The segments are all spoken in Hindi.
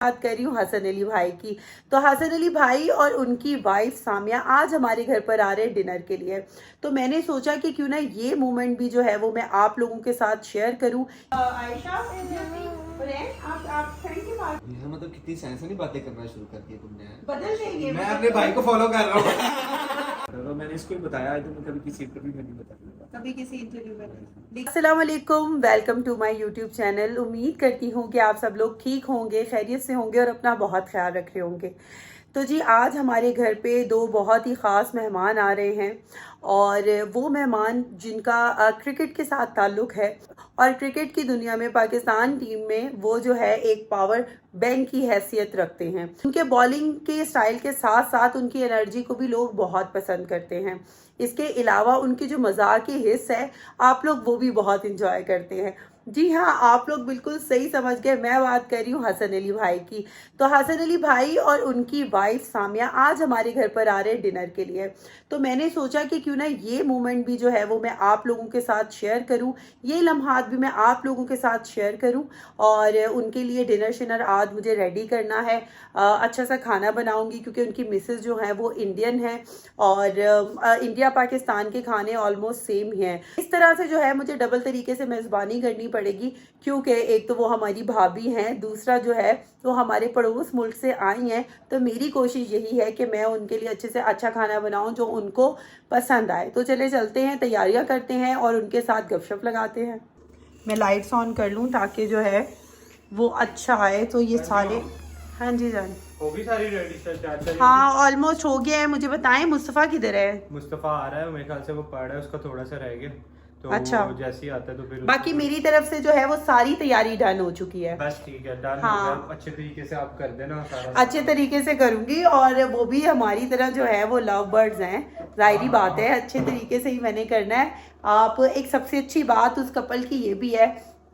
बात कर रही हूँ हसन अली भाई की। तो हसन अली भाई और उनकी वाइफ सामिया आज हमारे घर पर आ रहे हैं डिनर के लिए। तो मैंने सोचा कि क्यों ना ये मोमेंट भी जो है वो मैं आप लोगों के साथ शेयर करूँ। आयशा आप मतलब कितनी सेंसिटिव बातें करना शुरू कर दी तुमने। बदल देंगे। मैं अपने भाई को फॉलो कर रहा हूँ। तो मैंने इसको बताया है, तो मैं कभी किसी इंटरव्यू में नहीं बताया, कभी किसी इंटरव्यू में नहीं। अस्सलाम वालेकुम, welcome to my YouTube channel. उम्मीद करती हूँ कि आप सब लोग ठीक होंगे, खैरियत से होंगे और अपना बहुत ख्याल रख रहे होंगे। तो जी आज हमारे घर पे दो बहुत ही ख़ास मेहमान आ रहे हैं और वो मेहमान जिनका क्रिकेट के साथ ताल्लुक़ है और क्रिकेट की दुनिया में पाकिस्तान टीम में वो जो है एक पावर बैंक की हैसियत रखते हैं। उनके बॉलिंग के स्टाइल के साथ साथ उनकी एनर्जी को भी लोग बहुत पसंद करते हैं। इसके अलावा उनकी जो मजाकी हिस्स है आप लोग वो भी बहुत इंजॉय करते हैं। जी हाँ, आप लोग बिल्कुल सही समझ गए, मैं बात कर रही हूँ हसन अली भाई की। तो हसन अली भाई और उनकी वाइफ सामिया आज हमारे घर पर आ रहे हैं डिनर के लिए। तो मैंने सोचा कि क्यों ना ये मोमेंट भी जो है वो मैं आप लोगों के साथ शेयर करूँ, ये लम्हात भी मैं आप लोगों के साथ शेयर करूँ। और उनके लिए डिनर शिनर आज मुझे रेडी करना है। अच्छा सा खाना बनाऊंगी क्योंकि उनकी मिसेस जो है वो इंडियन है और इंडिया पाकिस्तान के खाने ऑलमोस्ट सेम ही हैं। इस तरह से जो है मुझे डबल तरीके से मेज़बानी करनी पड़ेगी क्योंकि एक तो वो हमारी भाभी हैं, दूसरा जो है वो हमारे पड़ोस मुल्क से आई हैं। तो मेरी कोशिश यही है कि मैं उनके लिए अच्छे से अच्छा खाना बनाऊं जो उनको पसंद आए। तो चले चलते हैं, तैयारियां करते हैं और उनके साथ गपशप लगाते हैं। मैं लाइट्स ऑन कर लूं ताकि जो है वो अच्छा आए। तो ये सारे, हाँ जी जान, वो भी सारी रेडी सर। हाँ ऑलमोस्ट हो गया है। मुझे बताएं मुस्तफ़ा किधर है? मुस्तफ़ा आ रहा है, मेरे ख्याल से वो पढ़ रहा है, उसका थोड़ा सा रह गया। तो अच्छा, जैसे ही आता है तो फिर बाकी मेरी तरफ से जो है वो सारी तैयारी डन हो चुकी है। बस ठीक है, डन हाँ, हो गया। अच्छे तरीके से आप कर देना सारा, अच्छे तरीके से करूंगी। और वो भी हमारी तरह जो है वो लव बर्ड्स हैं, जाहिर बात है अच्छे तरीके से ही मैंने करना है। आप एक सबसे अच्छी बात उस कपल की ये भी है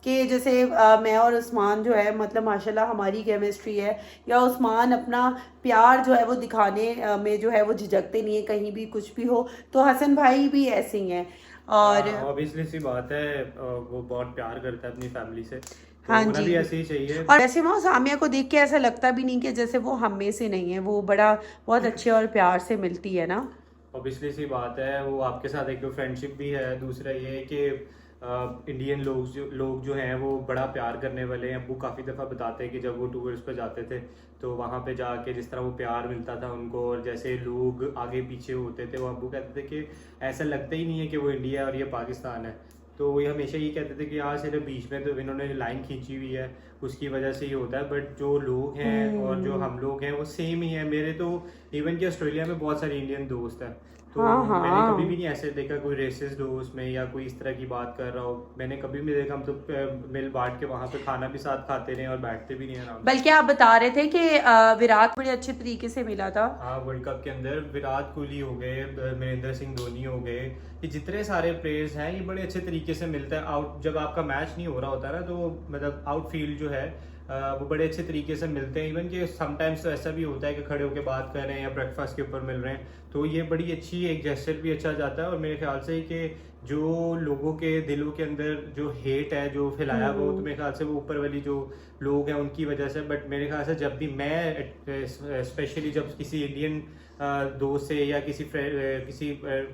कि जैसे मैं और उस्मान जो है मतलब माशाल्लाह हमारी केमिस्ट्री है, या उस्मान अपना प्यार जो है वो दिखाने में जो है वो झिझकते नहीं है कहीं भी कुछ भी हो। तो हसन भाई भी ऐसे ही हैं और ऑब्वियसली सी बात है, वो बहुत प्यार करता है अपनी फैमिली से, तो हाँ होना जी, भी ऐसे ही चाहिए। और वैसे वो सामिया को देख के ऐसा लगता भी नहीं कि जैसे वो हम में से नहीं है, वो बड़ा बहुत अच्छे और प्यार से मिलती है ना। ऑब्वियसली सी बात है, वो आपके साथ एक तो फ्रेंडशिप भी है, दूसरा ये है कि इंडियन लोग जो हैं वो बड़ा प्यार करने वाले हैं। अब्बू काफ़ी दफ़ा बताते हैं कि जब वो टूर्स पे जाते थे तो वहाँ पे जाके जिस तरह वो प्यार मिलता था उनको, और जैसे लोग आगे पीछे होते थे, वो अब्बू कहते थे कि ऐसा लगता ही नहीं है कि वो इंडिया है और ये पाकिस्तान है। तो वो हमेशा ये कहते थे कि आज सिर्फ बीच में तो इन्होंने लाइन खींची हुई है, उसकी वजह से ही होता है, बट जो लोग हैं और जो हम लोग हैं वो सेम ही है। मेरे तो इवन कि ऑस्ट्रेलिया में बहुत सारे इंडियन दोस्त हैं, तो हाँ मैंने कभी भी हाँ, नहीं ऐसे देखा कोई रेसिस्ट हो उसमें या कोई इस तरह की बात कर रहा हो। मैंने कभी भी देखा, हम तो मिल बांट के वहाँ पे खाना भी साथ खाते रहे और बैठते भी नहीं आराम से। बल्कि आप बता रहे थे कि विराट बड़े अच्छे तरीके से मिला था। हाँ, वर्ल्ड कप के अंदर विराट कोहली हो गए, महेंद्र सिंह धोनी हो गए, ये जितने सारे प्लेयर्स हैं ये बड़े अच्छे तरीके से मिलता है। आउट जब आपका मैच नहीं हो रहा होता ना, तो मतलब आउटफील्ड जो है वो बड़े अच्छे तरीके से मिलते हैं। इवन कि समटाइम्स तो ऐसा भी होता है कि खड़े होकर बात कर रहे हैं या ब्रेकफास्ट के ऊपर मिल रहे हैं, तो ये बड़ी अच्छी एक जेस्चर भी अच्छा जाता है। और मेरे ख्याल से कि जो लोगों के दिलों के अंदर जो हेट है जो फैलाया वो, तो मेरे ख्याल से वो ऊपर वाली जो लोग हैं उनकी वजह से। बट मेरे ख्याल से जब भी मैं स्पेशली जब किसी इंडियन दोस्त से या किसी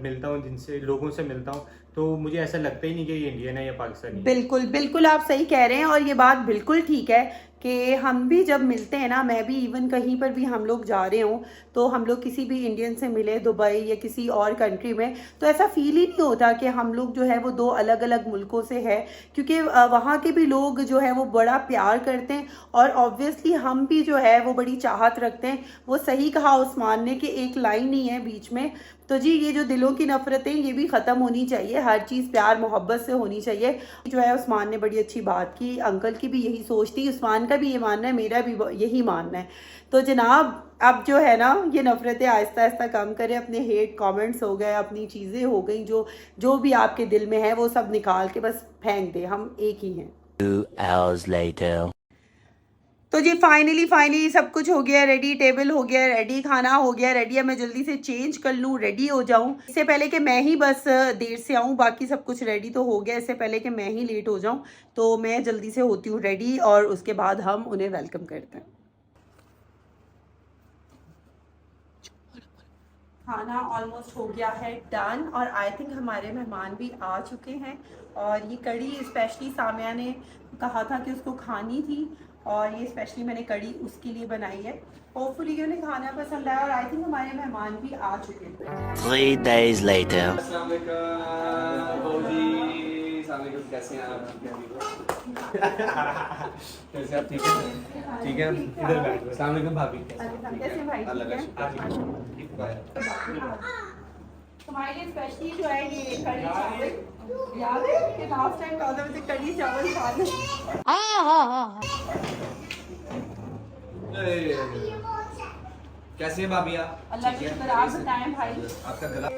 मिलता हूँ, जिनसे लोगों से मिलता हूँ, तो मुझे ऐसा लगता ही नहीं कि ये इंडियन है या पाकिस्तानी है। बिल्कुल बिल्कुल आप सही कह रहे हैं और ये बात बिल्कुल ठीक है कि हम भी जब मिलते हैं ना, मैं भी इवन कहीं पर भी हम लोग जा रहे हों तो हम लोग किसी भी इंडियन से मिले दुबई या किसी और कंट्री में, तो ऐसा फील ही नहीं होता कि हम लोग जो है वो दो अलग अलग मुल्कों से है, क्योंकि वहाँ के भी लोग जो है वो बड़ा प्यार करते हैं और ऑब्वियसली हम भी जो है वो बड़ी चाहत रखते हैं। वो सही कहा उस्मान ने कि एक लाइन ही है बीच में। तो जी ये जो दिलों की नफरतें ये भी ख़त्म होनी चाहिए, हर चीज़ प्यार मोहब्बत से होनी चाहिए। जो है उस्मान ने बड़ी अच्छी बात की, अंकल की भी यही सोच थी, उस्मान का भी ये मानना है, मेरा भी यही मानना है। तो जनाब अब जो है ना ये नफरतें आहिस्ता आहिस्ता कम करें, अपने हेट कमेंट्स हो गए, अपनी चीज़ें हो गई, जो जो भी आपके दिल में है वो सब निकाल के बस फेंक दे, हम एक ही हैं। 2 hours later. तो जी फाइनली सब कुछ हो गया रेडी, टेबल हो गया रेडी, खाना हो गया रेडी। अब मैं जल्दी से चेंज कर लूँ, रेडी हो जाऊँ, इससे पहले कि मैं ही बस देर से आऊँ। बाकी सब कुछ रेडी तो हो गया, इससे पहले कि मैं ही लेट हो जाऊँ, तो मैं जल्दी से होती हूँ रेडी और उसके बाद हम उन्हें वेलकम करते हैं। खाना ऑलमोस्ट हो गया है डन और आई थिंक हमारे मेहमान भी आ चुके हैं। और ये कड़ी स्पेशली सामिया ने कहा था कि उसको खानी थी और ये स्पेशली मैंने कड़ी उसके लिए बनाई है। होपफुली उन्हें खाना पसंद आया और आई थिंक हमारे मेहमान भी आ चुके हैं। 3 days later. अस्सलाम वालेकुम जी, अस्सलाम वालेकुम, कैसे हैं आप? कैसे आप? ठीक है, ठीक है, इधर बैठ। अस्सलाम वालेकुम भाभी, कैसे भाई? ठीक है? तुम्हारे लिए स्पेशली जो है ये कड़ी चावल, याद है कि लास्ट टाइम कहा था मुझे कड़ी चावल खा ले। कैसे हैं भाभी आप? अल्लाह के शुक्र, आप बताएं भाई। आपका गला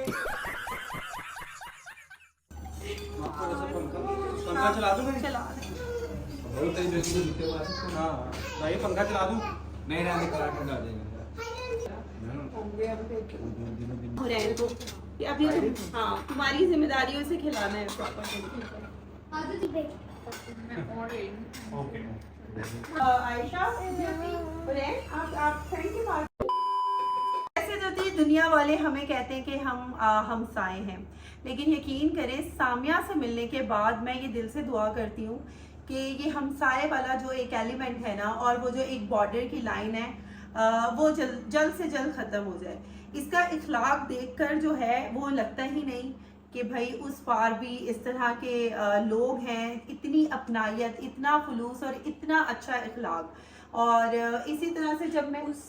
पंखा चला दूं मैं? चला बहुत तेज बेटी को दिखते हुए। हाँ भाई, पंखा चला दूं? नहीं ना, निकला ठंडा हो जाएगा। होंगे अब फिर और रहने दो। अभी तुम हाँ तुम्हारी जिम्मेदारियों से खिलाना है आयशा। आप थैंक यू। ऐसे जो थी दुनिया वाले हमें कहते हैं कि हम हमसाए हैं, लेकिन यकीन करें सामिया से मिलने के बाद मैं ये दिल से दुआ करती हूँ कि ये हमसाए वाला जो एक एलिमेंट है ना और वो जो एक बॉर्डर की लाइन है वो जल्द से जल्द ख़त्म हो जाए। इसका इखलाक देखकर जो है वो लगता ही नहीं कि भाई उस पार भी इस तरह के लोग हैं, इतनी अपनायत, इतना खुलूस और इतना अच्छा इखलाक। और इसी तरह से जब मैं उस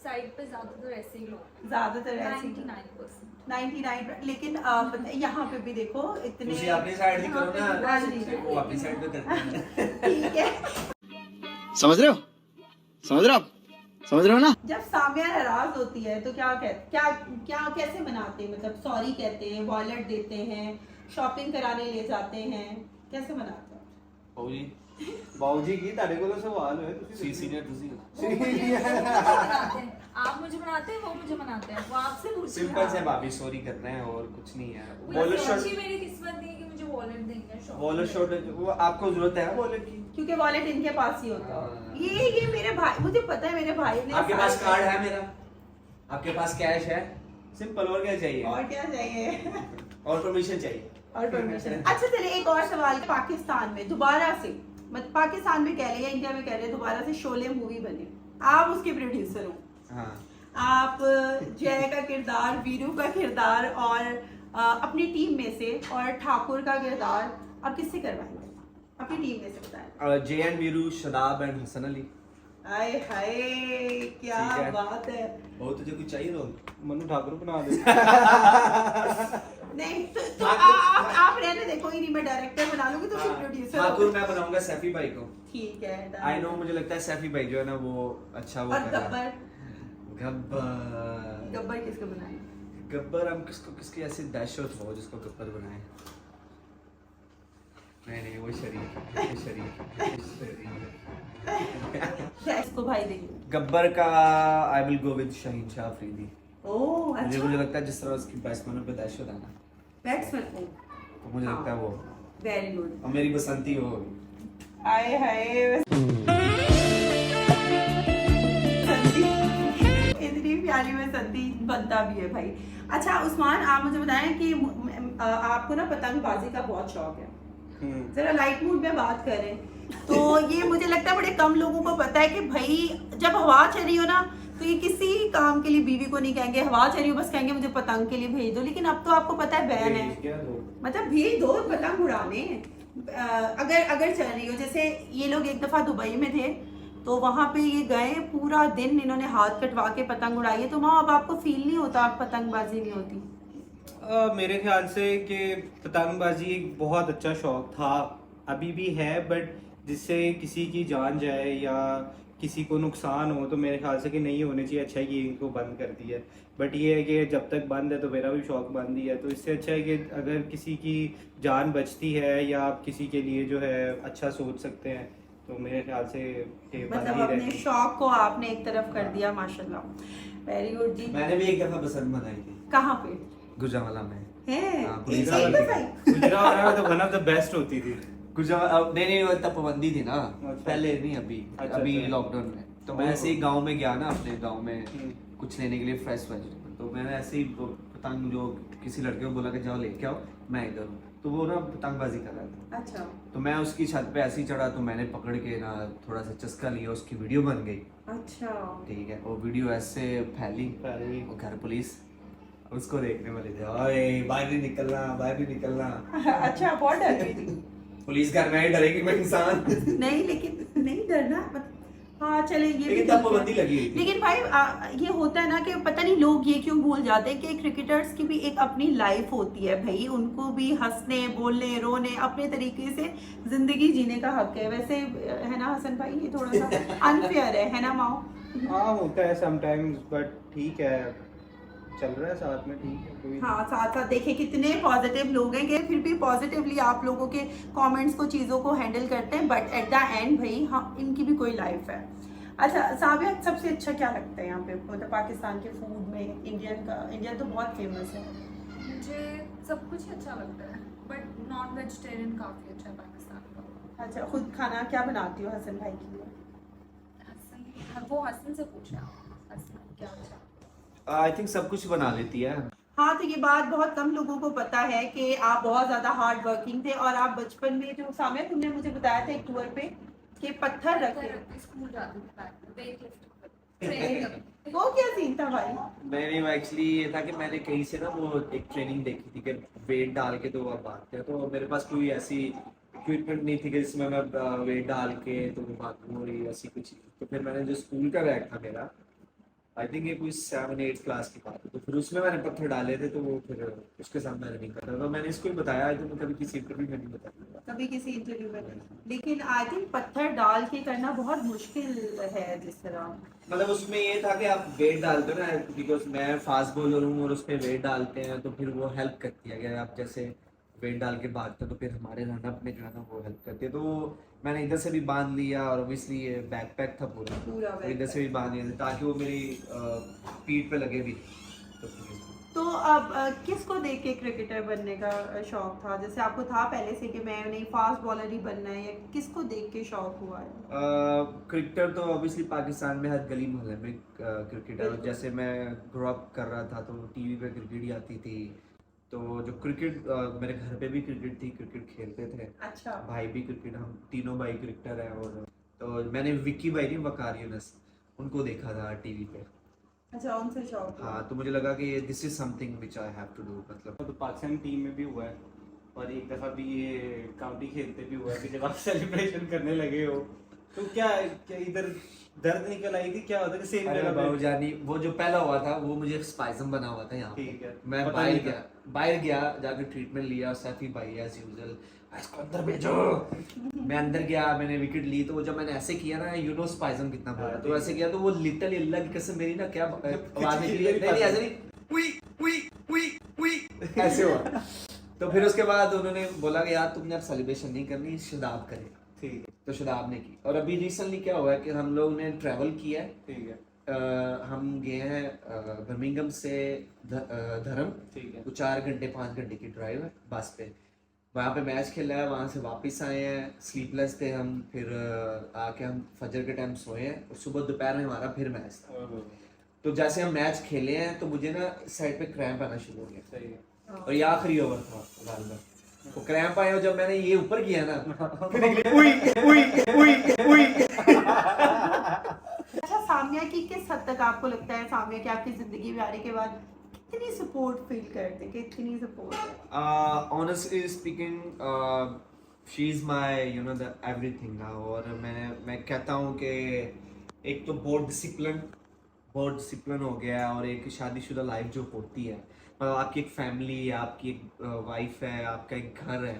साइड पे ज्यादातर ऐसे ही लोग, ज़्यादातर ऐसे 99%। 99, लेकिन यहाँ पे भी देखो इतने। ਤੁਸੀਂ ਆਪਣੀ ਸਾਈਡ ਦੀ ਕਰੋ ਨਾ, हाँ जी। वो अपनी साइड पे करते हैं। ठीक है। समझ रहे हो? समझ रहे हो आप? समझ रहे हो ना? जब सामिया नाराज होती है तो क्या कैसे मनाते हैं? मतलब सॉरी कहते हैं, वॉलेट देते हैं, शॉपिंग कराने ले जाते हैं, कैसे मनाते हैं? बाऊजी की ਤੁਹਾਡੇ ਕੋਲੋਂ ਸਵਾਲ ਹੋਏ ਤੁਸੀਂ ਸੀਨੀਅਰ ਤੁਸੀਂ आप मुझे बनाते हैं, वो मुझे बनाते हैं, वो आपसे पूछते हैं। सिंपल से भाभी सॉरी करना है और कुछ नहीं है। वो वॉलेट ऐसी शॉट, अच्छी मेरी किस्मत नहीं है कि मुझे वॉलेट देंगे शॉप वॉलेट शॉट वो आपको जरूरत है वॉलेट की? क्योंकि वॉलेट इनके पास ही होता है। हाँ। ये मेरे भाई, मुझे पता है मेरे भाई ने। आपके पास कार्ड है मेरा? आपके पास कैश है? सिंपल, और क्या चाहिए? और क्या चाहिए? और परमिशन चाहिए। और परमिशन। अच्छा चलिए एक और सवाल। पाकिस्तान में दोबारा से, मतलब पाकिस्तान में कह रहे या इंडिया में कह रहे, दोबारा से शोले मूवी बने, आप उसके प्रोड्यूसर हो। हाँ, आप जय का किरदार, वीरू का किरदार और अपनी टीम में से और ठाकुर का किरदार आप किससे करवाएंगे? अपनी टीम में से बताएं। Jai and Veeru, Shadab and Hasan Ali. आए हाय क्या ठीक है। बात है। बहुत तुझे कुछ चाहिए रोल? मनु ठाकुर बना दे। नहीं तो आप रहने दे, कोई नहीं, मैं डायरेक्टर बना लूंगी तो फिर प्रोड्यूसर। ठाकुर मैं बनाऊंगा सैफी भाई को। ठीक है done। आई नो, मुझे लगता है सैफी भाई जो है ना वो अच्छा वो और कर रहा गब्बर, है। गब्बर, गब्बर किसको बनाए? गब्बर हम किसकी ऐसी दहशत हो जिसको गब्बर बनाए? नहीं वो शरीफ है, वो शरीफ है। इसको भाई देंगे। गब्बर का I will go with Shaheen Shah Afridi. ओह अच्छा। मुझे लगता है जिस तरह उसकी बैट्समैनों पे दहशत है ना, बैट्समैन। तो मुझे लगता है वो, वेरी गुड। और मेरी बसंती वो होगी। आए हाय इतनी प्यारी में संती बनता भी है भाई। अच्छा उस्मान, आप मुझे बताएं कि आपको ना पतंगबाजी का बहुत शौक है। जरा लाइट मूड में बात करें तो ये मुझे लगता है बड़े कम लोगों को पता है कि भाई जब हवा चली हो ना तो ये किसी काम के लिए बीवी को नहीं कहेंगे हवा चली हो, बस कहेंगे मुझे पतंग के लिए भेज दो। लेकिन अब तो आपको पता है बैन है, मतलब भेज दो पतंग उड़ाने अगर चल रही हो। जैसे ये लोग एक दफा दुबई में थे तो वहाँ पे ये गए, पूरा दिन इन्होंने हाथ कटवा के पतंग उड़ाई है। तो वहाँ अब आपको फील नहीं होता पतंगबाजी नहीं होती? मेरे ख्याल से कि पतंगबाजी एक बहुत अच्छा शौक था, अभी भी है, बट जिससे किसी की जान जाए या किसी को नुकसान हो तो मेरे ख्याल से कि नहीं होनी चाहिए। अच्छा है कि इनको बंद कर दिया है, बट ये है कि जब तक बंद है तो मेरा भी शौक बंद ही है। तो इससे अच्छा है कि अगर किसी की जान बचती है या आप किसी के लिए जो है अच्छा सोच सकते हैं तो मेरे ख्याल से कि बंद मतलब ही अपने रहती। शौक को आपने एक तरफ कर दिया, माशाल्लाह, वेरी गुड जी। मैंने भी एक दफा बसंत बनाई थी। कहाँ पे गुजरावाला में। है? हाँ, एक पुलिस एक वाली दफा ही? गुजरावाला में तो वन ऑफ द बेस्ट होती थी। नहीं वो तब पाबंदी थी ना, अच्छा। पहले नहीं, अभी अच्छा, अभी अच्छा। लॉकडाउन में। तो मैं ऐसे ही गांव में गया ना, अपने गांव में कुछ लेने के लिए फ्रेश वेजिटेबल, तो मैंने ऐसे ही पतंग जो किसी लड़के को बोला कि जाओ लेके आओ, मैं इधर हूँ, तो वो ना पतंगबाजी कर रहा था। अच्छा। तो मैं उसकी छत पे ऐसे ही चढ़ा, तो मैंने पकड़ के ना थोड़ा सा चस्का लिया, उसकी वीडियो बन गई। अच्छा। ठीक है, वो वीडियो ऐसे फैली और घर पुलिस उसको देखने वाले थे, ओए बाहर नहीं निकलना, बाहर नहीं निकलना। अच्छा, बहुत डर गई थी। पुलिस घर में ही डरेगी मैं इंसान। नहीं, लेकिन नहीं डरना, हाँ चले ये भी लेकिन ठीक तब है। पाबंदी लगी हुई थी। लेकिन भाई ये होता है ना कि पता नहीं लोग ये क्यों भूल जाते हैं कि क्रिकेटर्स की भी एक अपनी लाइफ होती है भाई, उनको भी हंसने बोलने रोने अपने तरीके से जिंदगी जीने का हक है। वैसे है ना हसन भाई, ये थोड़ा सा अनफेयर है ना माओ? हाँ होता है समटाइम्स, बट ठीक है, चल रहा है साथ में, ठीक है कोई। हाँ, साथ साथ देखे कितने पॉजिटिव लोग हैं कि फिर भी पॉजिटिवली आप लोगों के कमेंट्स को, चीज़ों को हैंडल करते हैं, बट एट द एंड भाई हाँ इनकी भी कोई लाइफ है। अच्छा साबिया, सबसे अच्छा क्या लगता है यहाँ पे, मतलब पाकिस्तान के फूड में? इंडियन तो बहुत फेमस है। मुझे सब कुछ ही अच्छा लगता है, बट नॉन वेजिटेरियन काफ़ी अच्छा है पाकिस्तान का। अच्छा, खुद खाना क्या बनाती हो हसन भाई के लिए? वो हसन से पूछा, हसन क्या अच्छा? आई थिंक सब कुछ बना लेती है। हाँ, तो ये बात बहुत कम लोगों को पता है कि आप बहुत ज़्यादा हार्ड वर्किंग थे, और आप बचपन में जो सामिया तुमने मुझे बताया था एक टूर पे कि पत्थर रखे, स्कूल जाती थी, वेट लिफ्ट वो क्या सीन था भाई? मैंने एक्चुअली ये था कि मैंने कहीं से ना वो एक ट्रेनिंग देखी थी कि वेट डाल के तो आप भागते हैं, तो मेरे पास कोई ऐसी इक्विपमेंट नहीं थी कि जिसमें मैं वेट डाल के तो वो भागूँ और ये ऐसी कुछ। तो फिर मैंने जो स्कूल का रैक था मेरा, आई थिंक ये कोई 7-8 क्लास की बात है, तो फिर उसमें मैंने पत्थर डाले थे, तो वो फिर उसके साथ मैं रनिंग कर रहा था। मैंने इसको ही बताया, आई थिंक कभी किसी इंटरव्यू में नहीं बताया, कभी किसी इंटरव्यू में। लेकिन आई थिंक पत्थर डाल के करना बहुत मुश्किल है जिस तरह। मतलब उसमें ये था कि आप वेट डालते हो ना, बिकॉज मैं फास्ट बॉलर हूँ और उस पर वेट डालते हैं, तो फिर वो हेल्प करती है कि आप जैसे वेट डाल के भागते हो, तो फिर हमारे रनअप में जो है ना वो हेल्प करती है। तो मैंने इधर से भी बांध लिया, और ऑब्वियसली ये बैकपैक था पूरा तो इधर से भी बांध लिया ताकि वो मेरी पीठ पे लगे भी। तो अब किसको देख के क्रिकेटर बनने का शौक था? जैसे आपको था पहले से कि मैं नहीं फास्ट बॉलर ही बनना है, या किसको देख के शौक हुआ है? क्रिकेटर तो ऑब्वियसली पाकिस्तान में हर गली मोहल्ले में क्रिकेटर। जैसे मैं ग्रो अप कर रहा था तो टीवी पे क्रिकेट ही आती थी, तो जो क्रिकेट मेरे घर पे भी क्रिकेट थी, क्रिकेट खेलते थे। अच्छा। भाई भी क्रिकेट, हम तीनों भाई क्रिकेटर हैं। और तो मैंने विक्की भाई नहीं, वकार यूनस, उनको देखा था टीवी पे। अच्छा, उनसे शौक। हाँ, तो मुझे लगा कि this is something which I have to do. मतलब तो पाकिस्तान टीम में भी हुआ है, और एक दफा भी ये काउंटी खेलते भी हुआ है कि जब आप सेलिब्रेशन करने लगे हो तो क्या इधर दर्द निकल आई थी, क्या होता है कि सेम जगह पे? जानी वो जो पहला हुआ था वो मुझे स्पाइजम बना हुआ था यहाँ। ठीक है, मैं पता नहीं बाहर गया जाकर ट्रीटमेंट लिया, सैफी भाई एज यूजुअल इसको अंदर भेजो। मैं अंदर गया, मैंने विकेट ली, तो जब मैंने ऐसे किया ना, यू नो स्पाइजम कितना बड़ा, तो ऐसे किया तो वो लिटिल अल्लाह की कसम मेरी ना क्या आवाज निकली, नहीं ऐसे नहीं, उई उई उई उई ऐसे हुआ। तो फिर उसके बाद उन्होंने बोला कि यार तुमने अब सेलिब्रेशन नहीं करनी, शदाब करे। ठीक है, तो शदाब ने की। और अभी रिसेंटली क्या हुआ है कि हम लोग ने ट्रैवल किया है, ठीक है, हम गए हैं बर्मिंघम से धर्म, ठीक है, वो 4 घंटे 5 घंटे की ड्राइव है बस पे। वहाँ पे मैच खेला है, वहाँ से वापस आए हैं, स्लीपलेस थे हम, फिर आके हम फजर के टाइम सोए हैं, और सुबह दोपहर में हमारा फिर मैच था। तो जैसे हम मैच खेले हैं तो मुझे ना साइड पे क्रैम्प आना शुरू हो गया। सही है। और ये आखिरी ओवर था गालबन, तो क्रैम्प आया, और जब मैंने ये ऊपर किया ना अच्छा, सामिया की किस हद तक आपको लगता है सामिया की आपकी जिंदगी में आने के बाद कितनी सपोर्ट फील करते, कितनी सपोर्ट है? Honestly speaking she is my you know the everything. और मैं कहता हूँ कि एक तो बहुत डिसिप्लिन हो गया, और एक शादीशुदा लाइफ जो होती है, मतलब आपकी एक फैमिली है, आपकी एक वाइफ है, आपका एक घर है,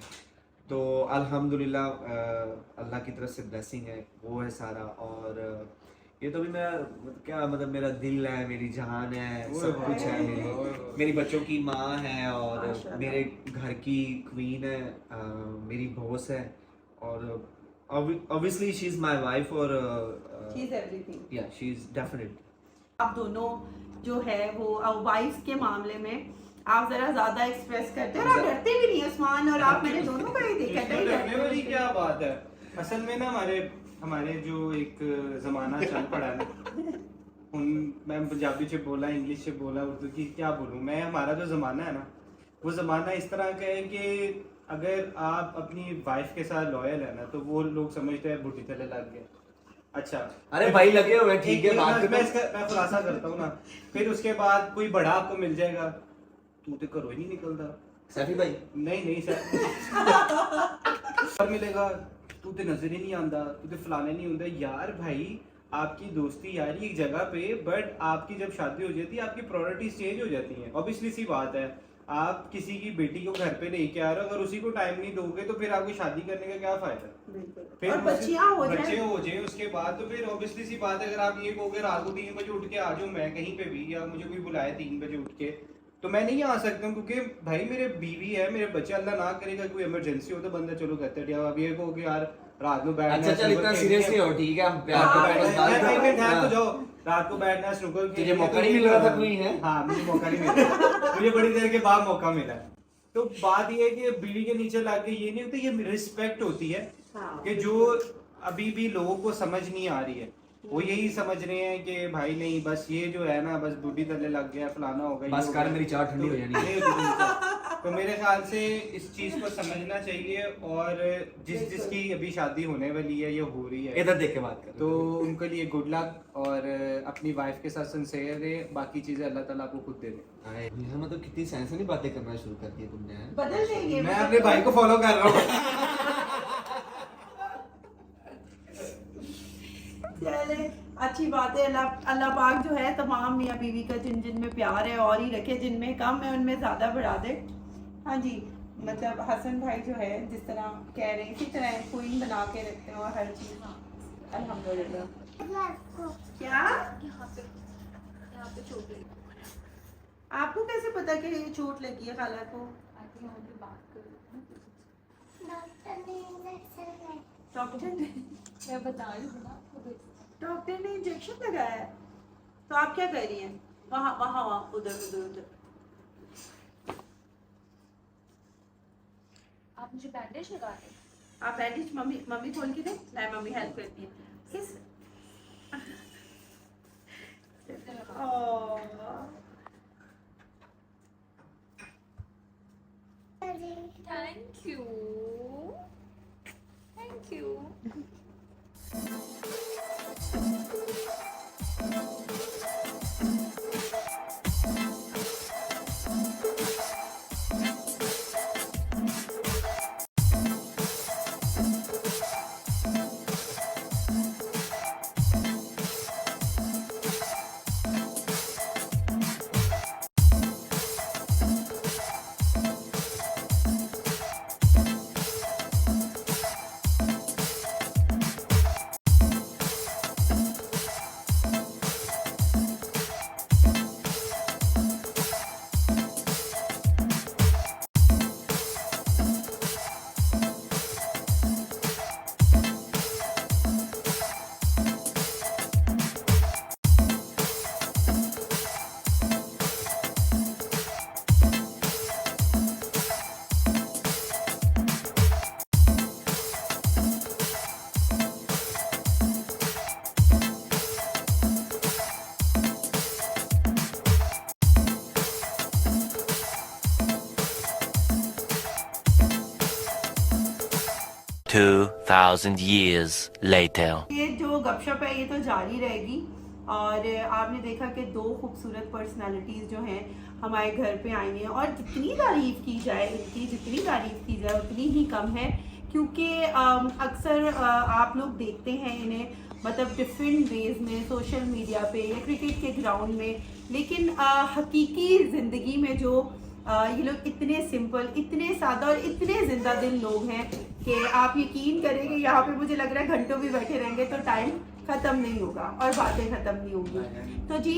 तो अल्हम्दुलिल्लाह अल्लाह की तरफ से ब्लेसिंग है, वो है सारा। और ये तो भी क्या मतलब मेरा दिल है, मेरी जान है, सब कुछ है। मेरी बच्चों की माँ है, और मेरे घर की क्वीन है, मेरी बॉस है, और obviously she is my wife, और she is everything. yeah she is definitely। आप दोनों जो है वो वाइफ के मामले में आप जरा ज्यादा एक्सप्रेस करते हैं, और आप डरते भी नहीं उस्मान और आप, मैंने दोनों का ही देखा इसमें डरने वाली क्या बात है? असल में ना हमारे जो एक जमाना चल पड़ा है, मैं पंजाबी से बोला, इंग्लिश से बोला, उर्दू की क्या बोलूँ मैं। हमारा जो ज़माना है ना, वो ज़माना इस तरह का है कि अगर आप अपनी वाइफ के साथ लॉयल है ना, तो वो लोग समझते हैं बुढ़ी तले लग गए। अच्छा, अरे भाई लगे हुए ठीक है, एक बात मैं खुलासा करता हूँ ना। फिर उसके बाद कोई बड़ा आपको मिल जाएगा, तू तो घरों ही नहीं निकलता। सैफी भाई नहीं सर मिलेगा, तू तो नजर ही नहीं आता, तू तो फलाने नहीं होता। यार भाई, आपकी दोस्ती यारी एक जगह पे, बट आपकी जब शादी हो जाती है आपकी प्रायोरिटीज चेंज हो जाती हैं। ऑब्वियसली सी बात है, आप किसी की बेटी को घर पे लेके आ रहे हो, अगर उसी को टाइम नहीं दोगे तो फिर आपको शादी करने का क्या फायदा। फिर और बच्चियां हो जाए उसके बाद, तो फिर ऑब्वियसली सी बात है, अगर आप ये कहोगे रात को 3 बजे उठ के आ जाओ मैं कहीं पे भी, या मुझे कोई बुलाए 3 बजे उठ के, तो मैं नहीं आ सकता हूँ, क्योंकि भाई मेरे बीवी है, मेरे बच्चे, अल्लाह ना करेगा कोई इमरजेंसी हो तो बंदा चलो कहते हैं। अब ये कहो कि यार रात में बैठना, अच्छा चल इतना सीरियस नहीं हो, ठीक है हम प्यार को तो जाओ, रात को बैठना स्नूकर, तुझे मौका नहीं मिल रहा था कोई है? हाँ, मुझे मौका नहीं मिला, मुझे बड़ी देर के बाद मौका मिला। तो बात ये है कि बीवी के नीचे लाके ये नहीं होता, ये रिस्पेक्ट होती है कि जो अभी भी लोगों को समझ नहीं आ रही है, वो यही समझ रहे हैं कि भाई नहीं बस ये जो है ना, बस बूढ़ी तले लग गया, फलाना हो गया, बस कर मेरी चाय ठंडी हो जानी है। तो मेरे ख्याल से इस चीज को समझना चाहिए, और जिसकी अभी शादी होने वाली है, ये हो रही है, इधर देख के बात कर, तो उनके लिए गुड लक, और अपनी वाइफ के साथ सिंसियर रहे, बाकी चीजें अल्लाह ताला आपको खुद दे दे। मतलब कितनी सैंसनी बातें करना शुरू कर दी तुमने। बदल देंगे। मैं अपने भाई को फॉलो कर रहा हूँ। चले, अच्छी बात है। अल्लाह पाक जो है तमाम मियाँ बीवी का जिन में प्यार है और ही रखे, जिनमें कम है उनमें ज़्यादा बढ़ा दे। हाँ जी, मतलब हसन भाई जो है जिस तरह कह रहे हैं इसी तरह क्वीन बना के रखते हैं, और हर चीज़ अल्हम्दुलिल्लाह। क्या यहाँ पे चोट लगी। आपको कैसे पता कि ये चोट लगी है खाला को? आगे यहाँ पे बात कर डॉक्टर ने मैं बता रही हूँ ना, डॉक्टर ने इंजेक्शन लगाया है, तो आप क्या कर रही हैं? वहाँ वहाँ वहाँ उधर उधर उधर। आप मुझे बैंडेज लगा दें। आप बैंडेज मम्मी खोल के दे, मैं मम्मी हेल्प करती है। किस thank you, thank you. $2,000 years later. ये जो गपशप है ये तो जारी रहेगी, और आपने देखा कि 2 खूबसूरत पर्सनालिटीज़ जो हैं हमारे घर पे आई हैं, और जितनी तारीफ़ की जाए इनकी, जितनी तारीफ़ की जाए उतनी ही कम है, क्योंकि अक्सर आप लोग देखते हैं इन्हें मतलब डिफरेंट वेज में सोशल मीडिया पे या क्रिकेट के ग्राउंड में, लेकिन हकीकी ज़िंदगी में जो ये लोग इतने सिंपल, इतने सादा और इतने जिंदा दिल लोग हैं कि आप यकीन करेंगे यहाँ पे मुझे लग रहा है घंटों भी बैठे रहेंगे तो टाइम ख़त्म नहीं होगा और बातें ख़त्म नहीं होगी। तो जी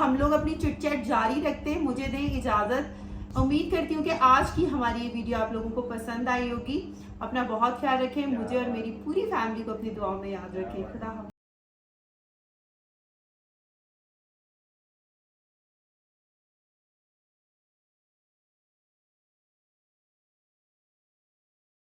हम लोग अपनी चिट चैट जारी रखते हैं, मुझे दें इजाज़त। उम्मीद करती हूँ कि आज की हमारी ये वीडियो आप लोगों को पसंद आई होगी। अपना बहुत ख्याल रखें, मुझे और मेरी पूरी फैमिली को अपनी दुआओं में याद रखें। खुदा हाफ़िज़।